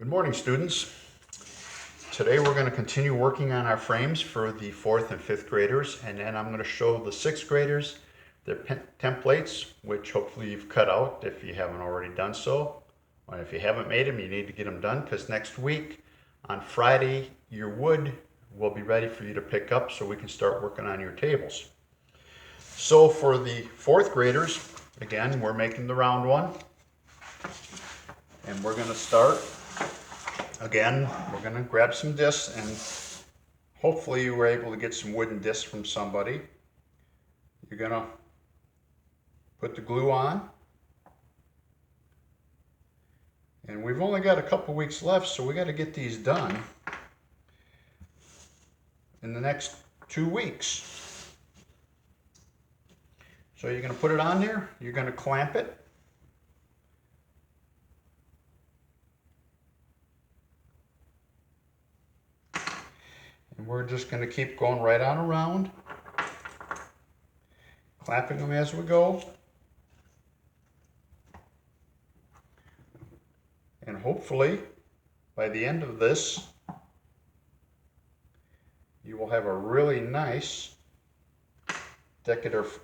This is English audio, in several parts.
Good morning, students. Today we're going to continue working on our frames for the 4th and 5th graders, and then I'm going to show the 6th graders their templates, which hopefully you've cut out if you haven't already done so. And if you haven't made them, you need to get them done, because next week on Friday your wood will be ready for you to pick up so we can start working on your tables. So for the 4th graders, again, we're making the round one, and we're going to start. Again, we're going to grab some discs, and hopefully you were able to get some wooden discs from somebody. You're going to put the glue on. And we've only got a couple weeks left, so we got to get these done in the next 2 weeks. So you're going to put it on there, you're going to clamp it. And we're just going to keep going right on around, clamping them as we go. And hopefully, by the end of this, you will have a really nice decorative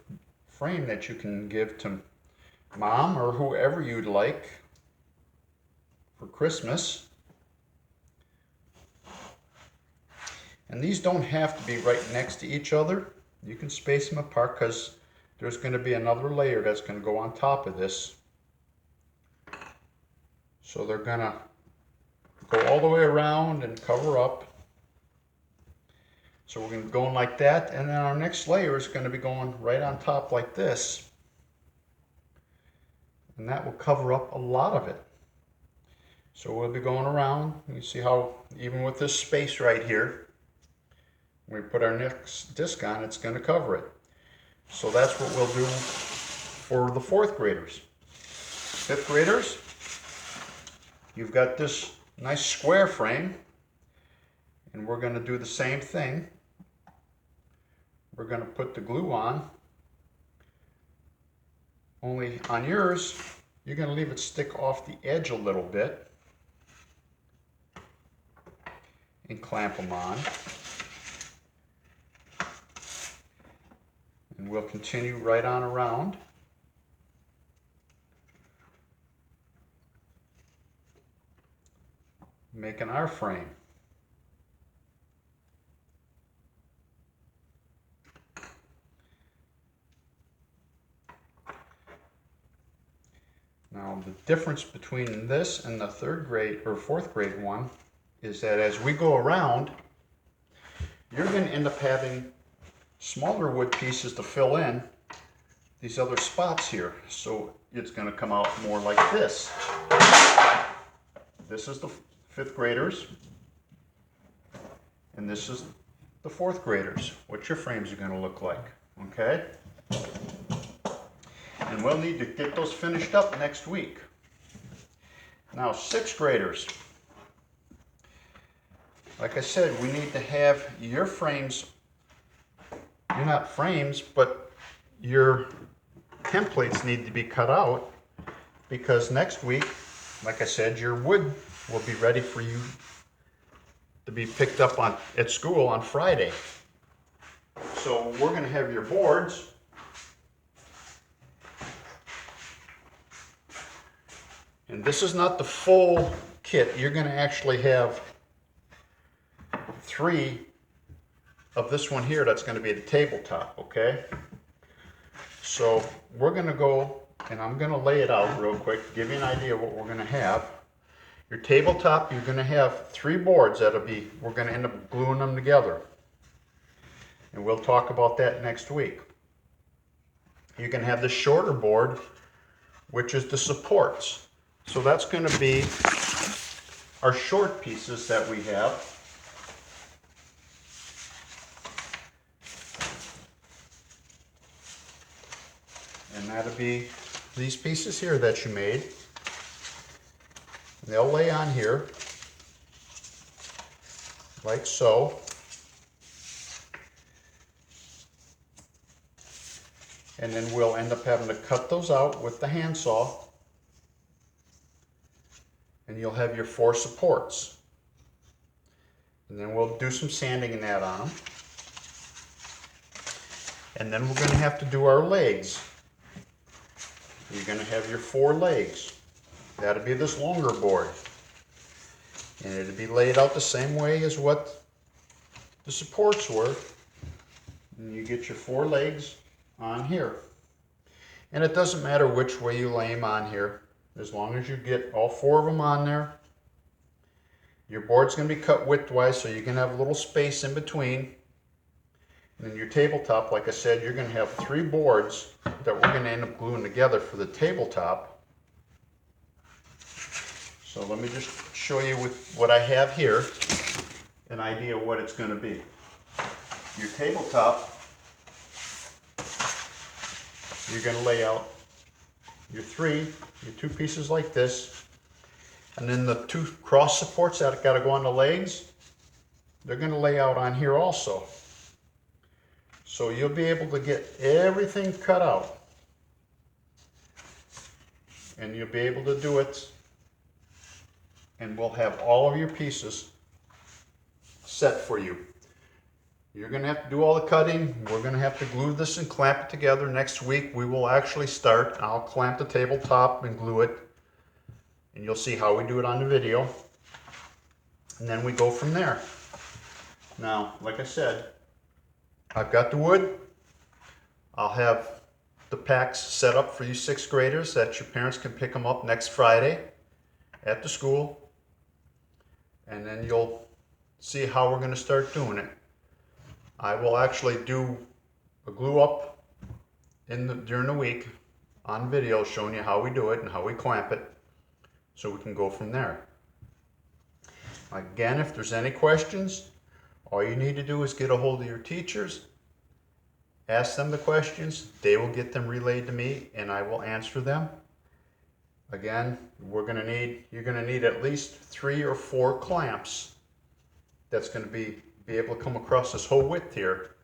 frame that you can give to mom or whoever you'd like for Christmas. And these don't have to be right next to each other. You can space them apart because there's going to be another layer that's going to go on top of this. So they're going to go all the way around and cover up. So we're going to be going like that, and then our next layer is going to be going right on top like this. And that will cover up a lot of it. So we'll be going around. You see how even with this space right here, when we put our next disc on, it's going to cover it. So that's what we'll do for the 4th graders. 5th graders, you've got this nice square frame, and we're going to do the same thing. We're going to put the glue on, only on yours, you're going to leave it stick off the edge a little bit and clamp them on. And we'll continue right on around. Making our frame. Now the difference between this and the 3rd grade or 4th grade one is that as we go around, you're going to end up having smaller wood pieces to fill in these other spots here. So it's going to come out more like this. This is the 5th graders, and this is the 4th graders, what your frames are going to look like, okay? And we'll need to get those finished up next week. Now 6th graders, like I said, we need to have your frames. You're not frames, but your templates need to be cut out, because next week, like I said, your wood will be ready for you to be picked up at school on Friday. So we're going to have your boards. And this is not the full kit. You're going to actually have 3 of this one here that's going to be the tabletop, okay? So we're going to go, and I'm going to lay it out real quick, give you an idea of what we're going to have. Your tabletop, you're going to have 3 boards we're going to end up gluing them together. And we'll talk about that next week. You can have the shorter board, which is the supports. So that's going to be our short pieces that we have. And that'll be these pieces here that you made. They'll lay on here, like so. And then we'll end up having to cut those out with the handsaw. and you'll have your 4 supports. And then we'll do some sanding and that on them. And then we're going to have to do our legs. You're going to have your 4 legs. That'll be this longer board. And it'll be laid out the same way as what the supports were. And you get your 4 legs on here. And it doesn't matter which way you lay them on here, as long as you get all 4 of them on there. Your board's going to be cut widthwise, so you can have a little space in between. And then your tabletop, like I said, you're going to have 3 boards that we're going to end up gluing together for the tabletop. So let me just show you with what I have here, an idea of what it's going to be. Your tabletop, you're going to lay out your 2 pieces like this, and then the 2 cross supports that got to go on the legs, they're going to lay out on here also. So you'll be able to get everything cut out, and you'll be able to do it, and we'll have all of your pieces set for you. You're going to have to do all the cutting. We're going to have to glue this and clamp it together. Next week we will actually start. I'll clamp the tabletop and glue it, and you'll see how we do it on the video. And then we go from there. Now, like I said, I've got the wood. I'll have the packs set up for you 6th graders that your parents can pick them up next Friday at the school. And then you'll see how we're going to start doing it. I will actually do a glue up during the week on video showing you how we do it and how we clamp it, so we can go from there. Again, if there's any questions, all you need to do is get a hold of your teachers, ask them the questions, they will get them relayed to me and I will answer them. Again, you're going to need at least 3 or 4 clamps. That's going to be able to come across this whole width here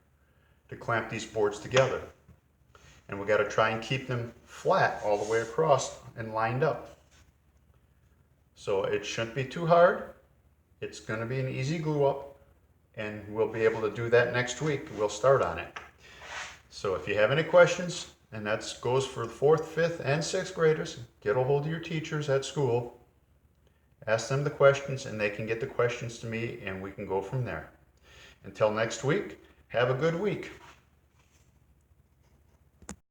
to clamp these boards together. And we got to try and keep them flat all the way across and lined up. So it shouldn't be too hard. It's going to be an easy glue up, and we'll be able to do that next week. We'll start on it. So if you have any questions, and that goes for the 4th, 5th, and 6th graders, get a hold of your teachers at school, ask them the questions, and they can get the questions to me, and we can go from there. Until next week, have a good week.